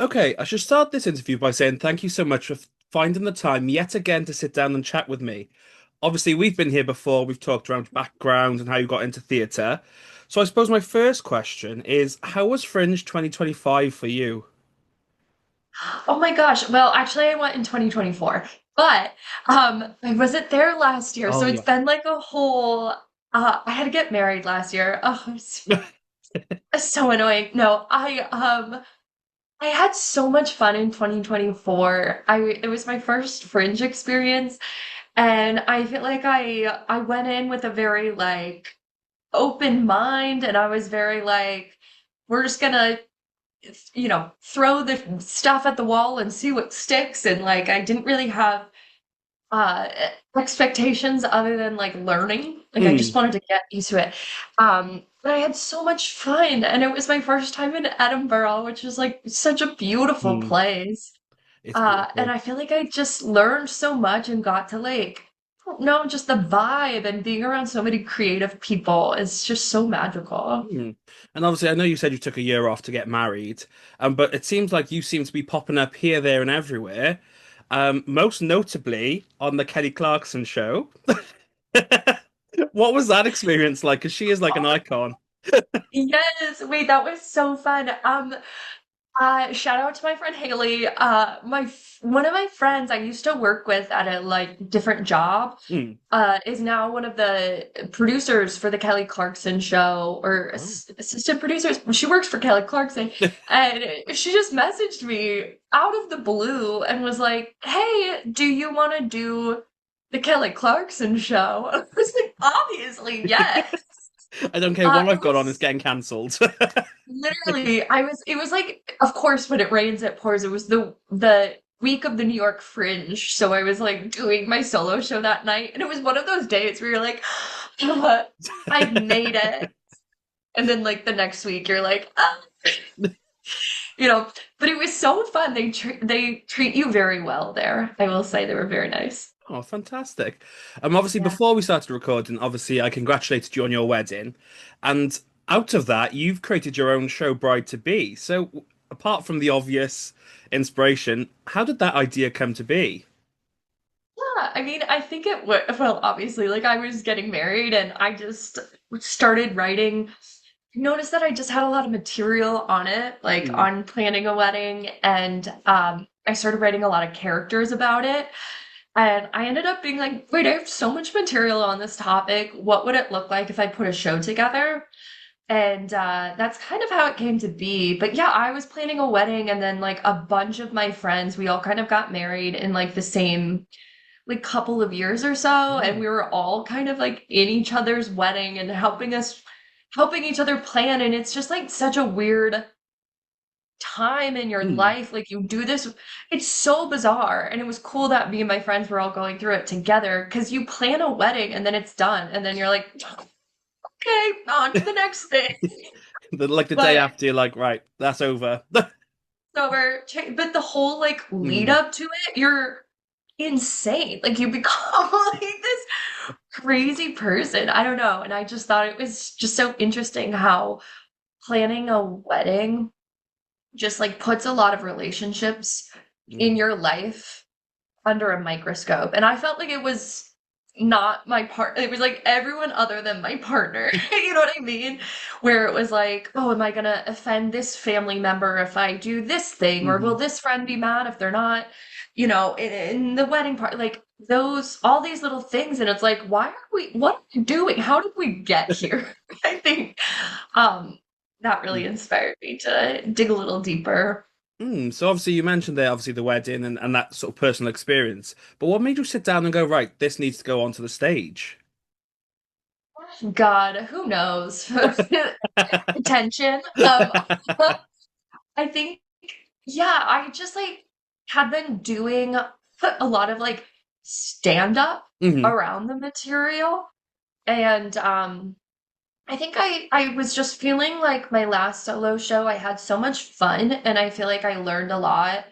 Okay, I should start this interview by saying thank you so much for finding the time yet again to sit down and chat with me. Obviously, we've been here before, we've talked around your background and how you got into theatre. So I suppose my first question is, how was Fringe 2025 for you? Oh my gosh. Well, actually, I went in 2024, but I wasn't there last year, Oh so it's yeah. been like a whole. I had to get married last year. Oh, it's so annoying. No, I had so much fun in 2024. It was my first Fringe experience, and I feel like I went in with a very like open mind, and I was very like, we're just gonna throw the stuff at the wall and see what sticks. And like, I didn't really have uh expectations other than like learning. Like, I just Mm, wanted to get used to it. But I had so much fun, and it was my first time in Edinburgh, which is like such a beautiful mm, place. it's And beautiful. I feel like I just learned so much and got to like, I don't know, just the vibe and being around so many creative people is just so magical. Mm. And obviously, I know you said you took a year off to get married, but it seems like you seem to be popping up here, there, and everywhere. Most notably on the Kelly Clarkson show. What was that experience like? Because she is like an icon. Yes, wait, that was so fun. Shout out to my friend Haley. One of my friends I used to work with at a like different job, Mm. is now one of the producers for the Kelly Clarkson show, or Oh. assistant producers. She works for Kelly Clarkson, and she just messaged me out of the blue and was like, "Hey, do you want to do the Kelly Clarkson show?" I was like, "Obviously, yes." I don't care what It I've got on, it's was getting cancelled. literally, it was like, of course, when it rains, it pours. It was the week of the New York Fringe, so I was like doing my solo show that night, and it was one of those days where you're like, I've made it, and then like the next week you're like, you know. But it was so fun. They treat you very well there. I will say they were very nice. Oh, fantastic. Obviously, Yeah. before we started recording, obviously, I congratulated you on your wedding. And out of that, you've created your own show, Bride to Be. So, apart from the obvious inspiration, how did that idea come to be? Yeah, I mean, I think it would, well, obviously, like I was getting married and I just started writing. Noticed that I just had a lot of material on it, like Mm, on planning a wedding, and I started writing a lot of characters about it. And I ended up being like, wait, I have so much material on this topic. What would it look like if I put a show together? And that's kind of how it came to be. But yeah, I was planning a wedding, and then like a bunch of my friends, we all kind of got married in like the same like couple of years or so, and mm, we were all kind of like in each other's wedding and helping each other plan. And it's just like such a weird time in your mm. life, like you do this. It's so bizarre, and it was cool that me and my friends were all going through it together, because you plan a wedding and then it's done, and then you're like, okay, on to the next thing. Like the day But after, you're like, right, that's over. but the whole like lead Mm, up to it, you're insane. Like you become like this crazy person. I don't know. And I just thought it was just so interesting how planning a wedding just like puts a lot of relationships in mm, your life under a microscope. And I felt like it was not my part. It was like everyone other than my partner. You know what I mean? Where it was like, oh, am I gonna offend this family member if I do this thing? Or will mhm. this friend be mad if they're not, in the wedding part? Like those, all these little things. And it's like, what are we doing? How did we get here? I think um that really inspired me to dig a little deeper. So obviously you mentioned there obviously the wedding and that sort of personal experience. But what made you sit down and go, right, this needs to go onto the stage? God, who knows? Attention. I think, yeah, I just like had been doing a lot of like stand up Hmm. around the material. And I think I was just feeling like my last solo show, I had so much fun, and I feel like I learned a lot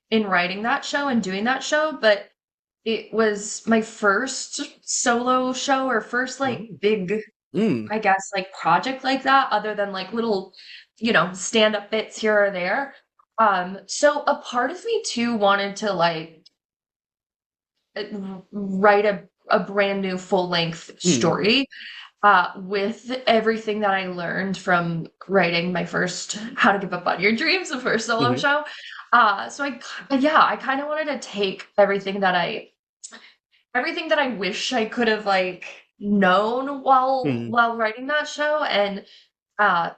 in writing that show and doing that show. But it was my first solo show, or first like Oh. big, Mm. I guess, like project like that, other than like little, stand up bits here or there. So a part of me too wanted to like write a brand new full length Mm. story with everything that I learned from writing my first How to Give Up on Your Dreams, the first solo Hmm. show. Yeah, I kind of wanted to take everything that I wish I could have like known Mm. while writing that show and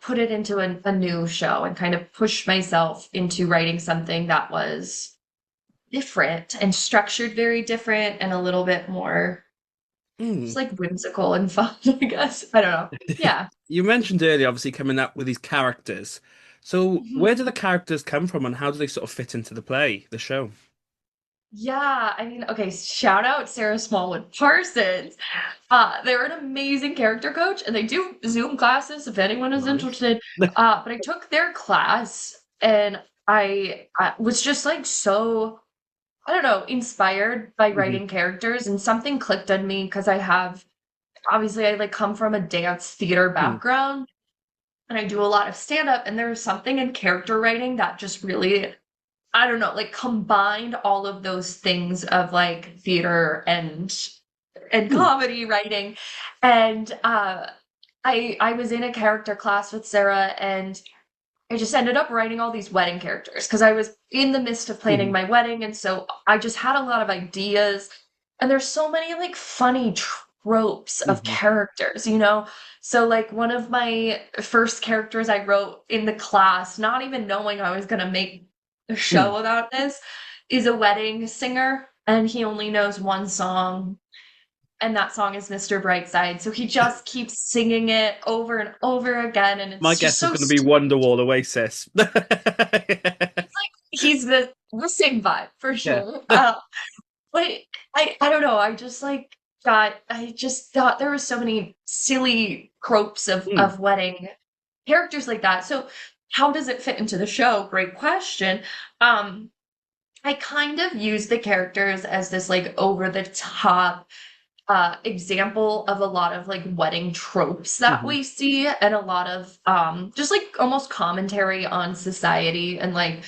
put it into a new show and kind of push myself into writing something that was different and structured very different and a little bit more just Mm. like whimsical and fun, I guess. I don't know. Yeah. You mentioned earlier, obviously, coming up with these characters. So, where do the characters come from, and how do they sort of fit into the play, the show? Yeah, I mean, okay, shout out Sarah Smallwood Parsons. They're an amazing character coach, and they do Zoom classes if anyone is Nice. interested. But I took their class, and I was just like so, I don't know, inspired by Hmm. writing characters, and something clicked on me because obviously, I like come from a dance theater Mm. background, and I do a lot of stand up, and there's something in character writing that just really I don't know, like combined all of those things of like theater and Mm. comedy writing. And I was in a character class with Sarah and I just ended up writing all these wedding characters because I was in the midst of planning Hmm. my wedding and so I just had a lot of ideas and there's so many like funny tropes of Hmm. characters, you know? So like one of my first characters I wrote in the class, not even knowing I was gonna make a Mm. show about this, is a wedding singer and he only knows one song and that song is Mr. Brightside. So he just keeps singing it over and over again, and My it's just guess is so going to be stupid. Wonderwall Oasis. It's like he's the same vibe for Yeah. sure. But I don't know. I just thought there were so many silly tropes Mm. of wedding characters like that. So how does it fit into the show? Great question. Um, I kind of use the characters as this like over the top example of a lot of like wedding tropes that Hmm. we see and a lot of just like almost commentary on society and like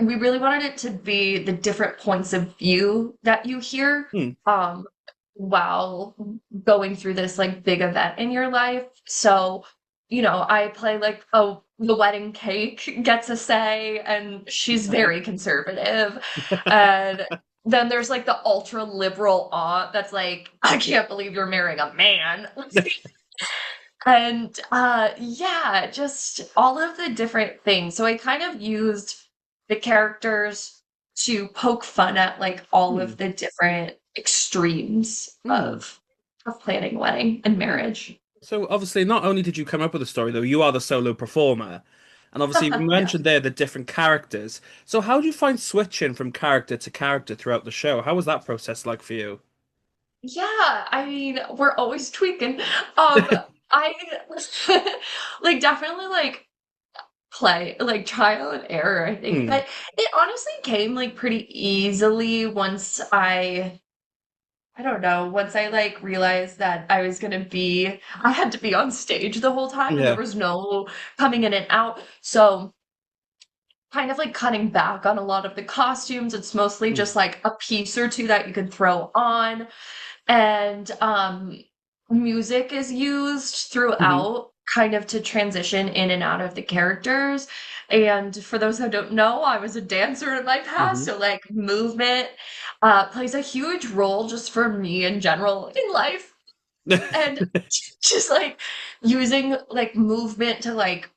we really wanted it to be the different points of view that you hear Mm. um while going through this like big event in your life. So, you know, I play like oh the wedding cake gets a say and she's very conservative. And then there's like the ultra liberal aunt that's like, I can't believe you're marrying a man. And yeah, just all of the different things. So I kind of used the characters to poke fun at like all Mm. of the different extremes Mm. of planning a wedding and Mm. marriage. So obviously, not only did you come up with a story, though, you are the solo performer, and obviously, you Yeah. mentioned there the different characters. So how do you find switching from character to character throughout the show? How was that process like for you? Yeah, I mean, we're always tweaking. Um, I like definitely like play like trial and error, I think. Mm. But it honestly came like pretty easily once I don't know, once I like realized that I had to be on stage the whole time and there Yeah. was no coming in and out. So kind of like cutting back on a lot of the costumes. It's mostly Mm. just like a piece or two that you can throw on. And music is used Hmm. throughout kind of to transition in and out of the characters. And for those who don't know, I was a dancer in my past, Hmm. so like movement plays a huge role just for me in general in life. And just like using like movement to like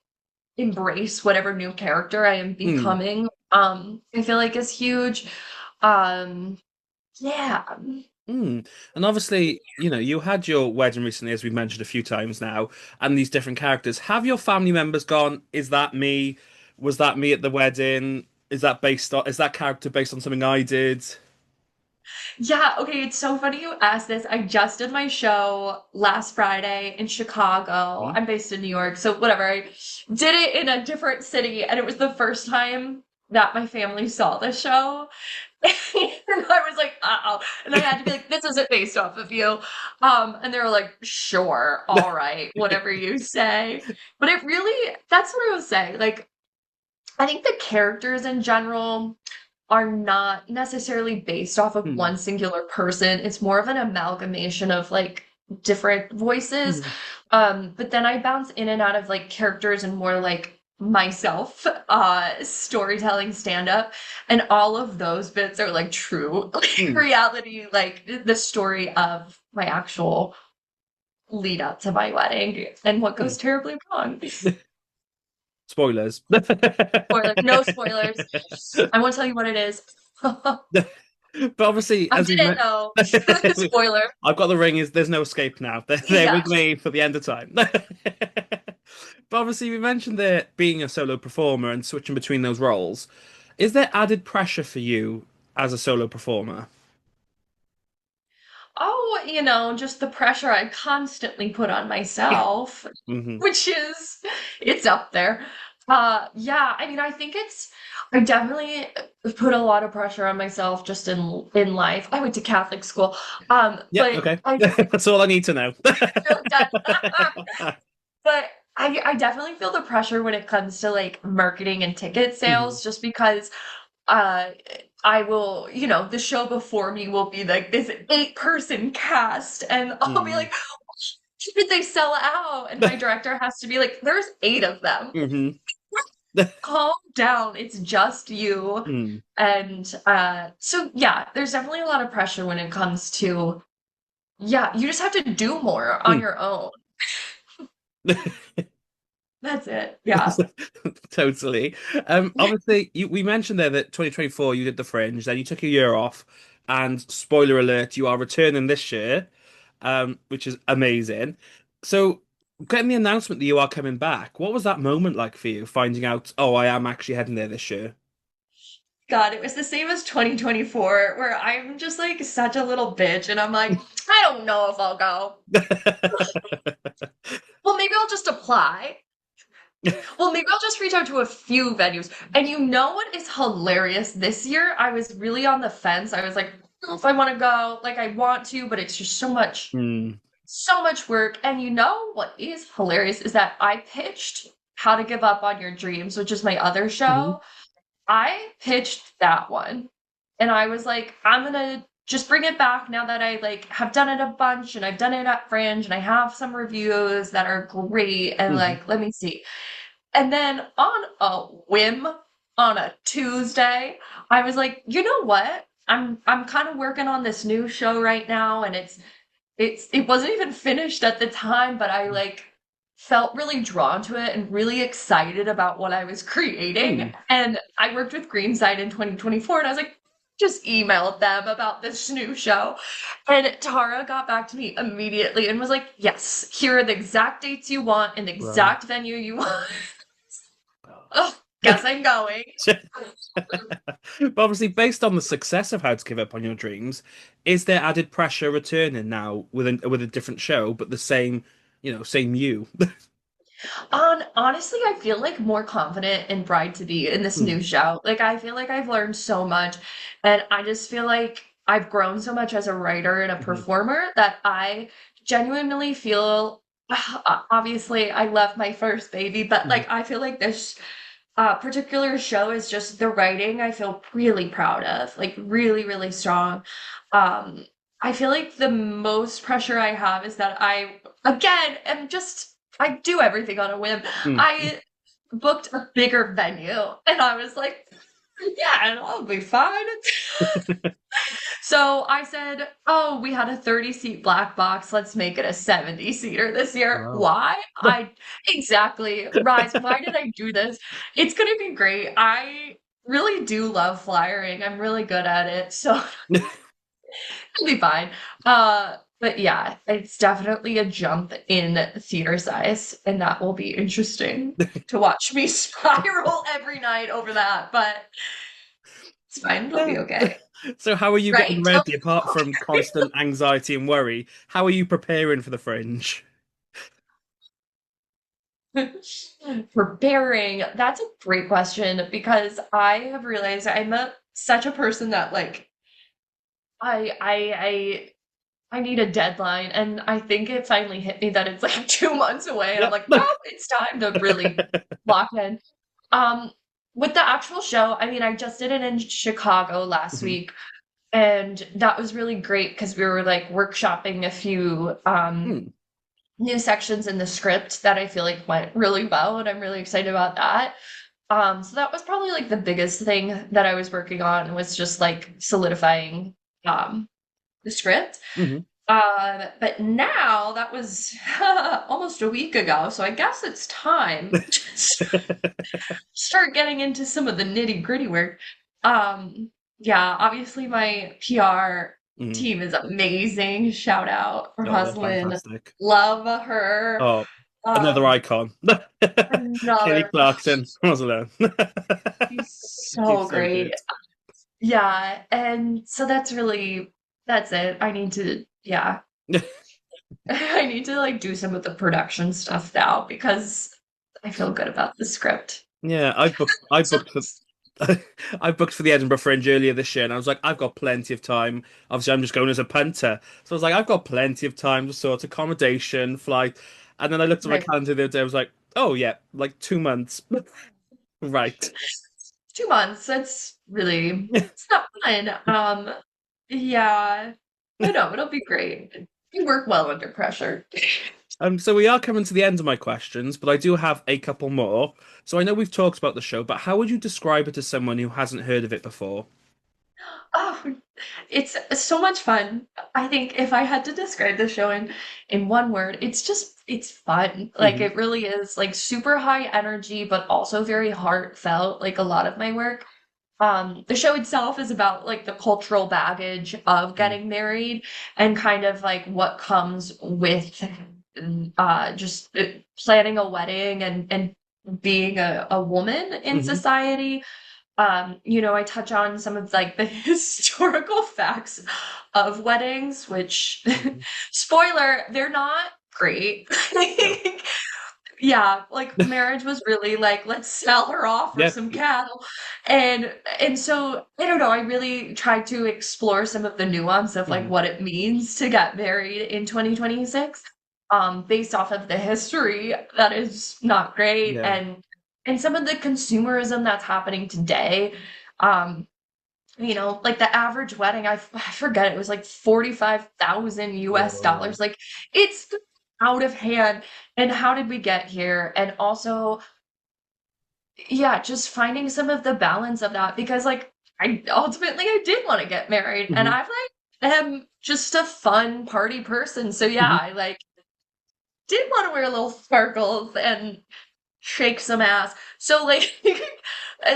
embrace whatever new character I am Mm. becoming, I feel like is huge. Um, yeah. Mm. And obviously, you had your wedding recently, as we've mentioned a few times now, and these different characters. Have your family members gone, is that me? Was that me at the wedding? Is that character based on something I did? Yeah, okay, it's so funny you asked this. I just did my show last Friday in Chicago. Mm. I'm based in New York, so whatever. I did it in a different city, and it was the first time that my family saw the show. And I was like, uh-oh. And I had to be like, this isn't based off of you. And they were like, sure, all right, whatever you say. But it really, that's what I was saying. Like, I think the characters in general are not necessarily based off of Hmm. one singular person. It's more of an amalgamation of like different voices. Hmm. But then I bounce in and out of like characters and more like myself, storytelling stand up. And all of those bits are like true like, Hmm. reality, like the story of my actual lead up to my wedding and what Hmm. goes terribly wrong. Spoilers. Spoiler, no spoilers. I won't tell you what it is. But obviously, I'm as we in it met, though. Spoiler. I've got the ring. Is there's no escape now? They're Yeah. with me for the end of time. But obviously, we mentioned there being a solo performer and switching between those roles. Is there added pressure for you as a solo performer? Oh, just the pressure I constantly put on myself, Hmm. which is it's up there. Yeah, I mean, I definitely put a lot of pressure on myself just in life. I went to Catholic school. Yeah. But Okay. I That's all I need to know. feel that, but I definitely feel the pressure when it comes to like marketing and ticket Hmm. sales, just because uh I will, the show before me will be like this 8-person cast, and I'll be Hmm. like, did they sell out? And my director has to be like, there's 8 of them. Hmm. Calm down. It's just you. Hmm. And so yeah, there's definitely a lot of pressure when it comes to, yeah, you just have to do more on your own. That's it. Yeah. Totally. Obviously, we mentioned there that 2024 you did the Fringe, then you took a year off, and spoiler alert, you are returning this year, which is amazing. So, getting the announcement that you are coming back, what was that moment like for you, finding out, oh, I am actually heading there this year? God, it was the same as 2024, where I'm just like such a little bitch, and I'm like, I don't know if I'll go. Well, maybe I'll just apply. Well, maybe I'll just reach out to a few venues. And you know what is hilarious? This year, I was really on the fence. I was like, if I want to go, like I want to, but it's just Hmm. so much work. And you know what is hilarious is that I pitched How to Give Up on Your Dreams, which is my other Hmm. show. I pitched that one. And I was like, I'm gonna just bring it back now that I like have done it a bunch and I've done it at Fringe and I have some reviews that are great and Hmm. like let me see. And then on a whim, on a Tuesday, I was like, you know what? I'm kind of working on this new show right now, and it wasn't even finished at the time, but I like felt really drawn to it and really excited about what I was creating. Hmm. And I worked with Greenside in 2024, and I was like, just emailed them about this new show. And Tara got back to me immediately and was like, yes, here are the exact dates you want and the Wow. exact venue you want. Oh, guess I'm going. But obviously, based on the success of How to Give Up on Your Dreams, is there added pressure returning now with a different show, but the same, same you? Honestly, I feel like more confident in Bride to Be in this Hmm. new show. Like I feel like I've learned so much, and I just feel like I've grown so much as a writer and a Hmm. performer that I genuinely feel obviously I love my first baby, but Hmm. like I feel like this particular show is just the writing I feel really proud of, like really, really strong. Um, I feel like the most pressure I have is that again, I do everything on a whim. Hmm. I booked a bigger venue and I was like, yeah, and I'll be fine. So I said, oh, we had a 30-seat black box. Let's make it a 70-seater this year. Wow. Why? Exactly. Rise, why did I do this? It's gonna be great. I really do love flyering. I'm really good at it. So it'll be fine. But yeah, it's definitely a jump in theater size, and that will be interesting to watch me spiral every night over that. But it's fine. It'll be okay. So, how are you getting Right? Tell ready apart from constant anxiety and worry? How are you preparing for the Fringe? me. Preparing. That's a great question because I have realized such a person that like I I I need a deadline, and I think it finally hit me that it's like 2 months away, and I'm Yep. like, well, it's time to really lock in. Um, with the actual show, I mean, I just did it in Chicago last Hmm. week, and that was really great because we were like workshopping a few Hmm. new sections in the script that I feel like went really well, and I'm really excited about that. So that was probably like the biggest thing that I was working on was just like solidifying um the script. Hmm. But now that was almost a week ago, so I guess it's time to start getting into some of the nitty-gritty work. Um, yeah, obviously my PR Hmm. team is amazing. Shout out for Oh, they're Hustlin. fantastic. Love her. Oh, another Um, icon. Kelly another, Clarkson. Rosalind. she's She's so so great. good. Yeah, and so that's it. I need to, yeah, I need to like do some of the production stuff now because I feel good about the script. Yeah, I booked for I booked for the Edinburgh Fringe earlier this year, and I was like, I've got plenty of time. Obviously, I'm just going as a punter, so I was like, I've got plenty of time to sort accommodation, flight, and then I looked at my Right. calendar the other day. I was like, oh yeah, like 2 months, right? 2 months. That's really, it's not fun. Yeah, I know, it'll be great. You work well under pressure. So we are coming to the end of my questions, but I do have a couple more. So I know we've talked about the show, but how would you describe it to someone who hasn't heard of it before? Oh, it's so much fun. I think if I had to describe the show in one word, it's fun. Like Hmm. it really is like super high energy, but also very heartfelt, like a lot of my work. The show itself is about like the cultural baggage of getting married and kind of like what comes with just planning a wedding and being a woman in Hmm. society. I touch on some of like the historical facts of weddings, which Hmm. spoiler, they're not great. No. Yeah, like marriage was really like, let's sell her off for Yeah. some cattle. And so I don't know, I really tried to explore some of the nuance of like Hmm. what it means to get married in 2026, based off of the history that is not great Yeah. and some of the consumerism that's happening today. Um, like the average wedding, I forget it was like 45,000 US Whoa. dollars. Like it's out of hand. And how did we get here? And also, yeah, just finding some of the balance of that because like I did want to get married and Hmm. I've like am just a fun party person. So yeah, Hmm. I like did want to wear little sparkles and shake some ass. So like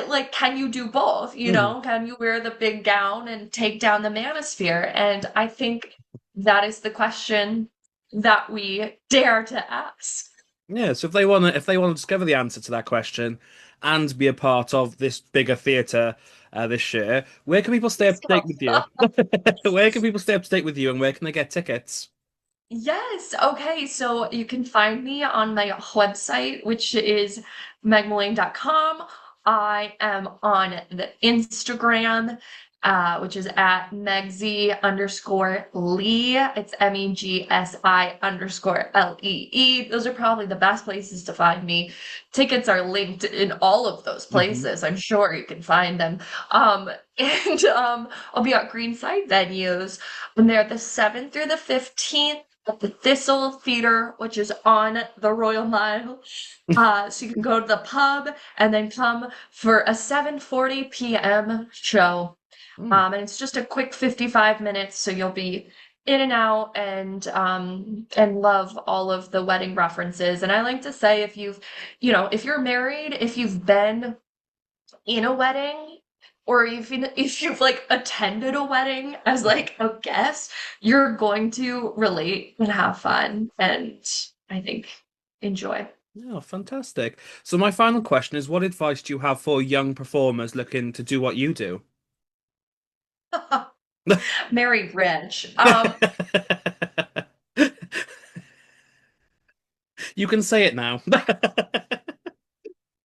like can you do both, Hmm. Can you wear the big gown and take down the manosphere? And I think that is the question that we dare to ask. Yeah, so if they want to discover the answer to that question and be a part of this bigger theatre this year, where can people stay up Please to date come. with you? Where can people stay up to date with you, and where can they get tickets? Yes. Okay. So you can find me on my website, which is megmillane.com. I am on the Instagram, which is at Megzy_Lee. It's MEGSI_LEE. Those are probably the best places to find me. Tickets are linked in all of those Hmm. places. I'm sure you can find them. And I'll be at Greenside venues when they're the 7th through the 15th at the Thistle Theater, which is on the Royal Mile. So you can go to the pub and then come for a 7:40 p.m. show. Mm. And it's just a quick 55 minutes, so you'll be in and out and love all of the wedding references. And I like to say if you're married, if you've been in a wedding or even if you've like attended a wedding as like a guest, you're going to relate and have fun and I think enjoy. Oh, fantastic. So my final question is, what advice do you have for young performers looking to do what you do? Marry rich. You can say it now.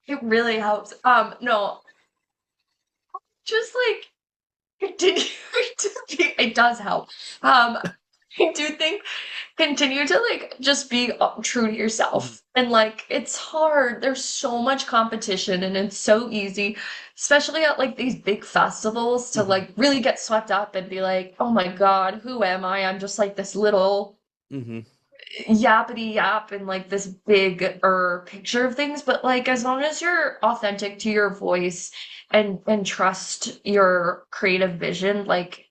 It really helps. No, just like it did it does help. I do think continue to like just be true to Mhm. yourself. And like it's hard. There's so much competition and it's so easy, especially at like these big festivals to Mhm. like really get swept up and be like, "Oh my God, who am I? I'm just like this little Mhm. yappity yap and like this big picture of things." But like as long as you're authentic to your voice and trust your creative vision, like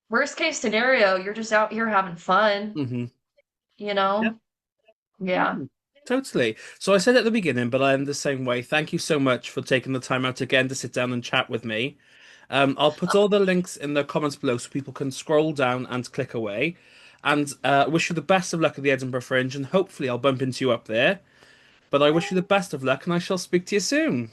worst case scenario, you're just out here having fun, Mhm. you Yeah. know? Yeah. Mm. Totally. So I said at the beginning, but I am the same way. Thank you so much for taking the time out again to sit down and chat with me. I'll put all the links in the comments below so people can scroll down and click away. And wish you the best of luck at the Edinburgh Fringe, and hopefully I'll bump into you up there. But I wish you the best of luck, and I shall speak to you soon.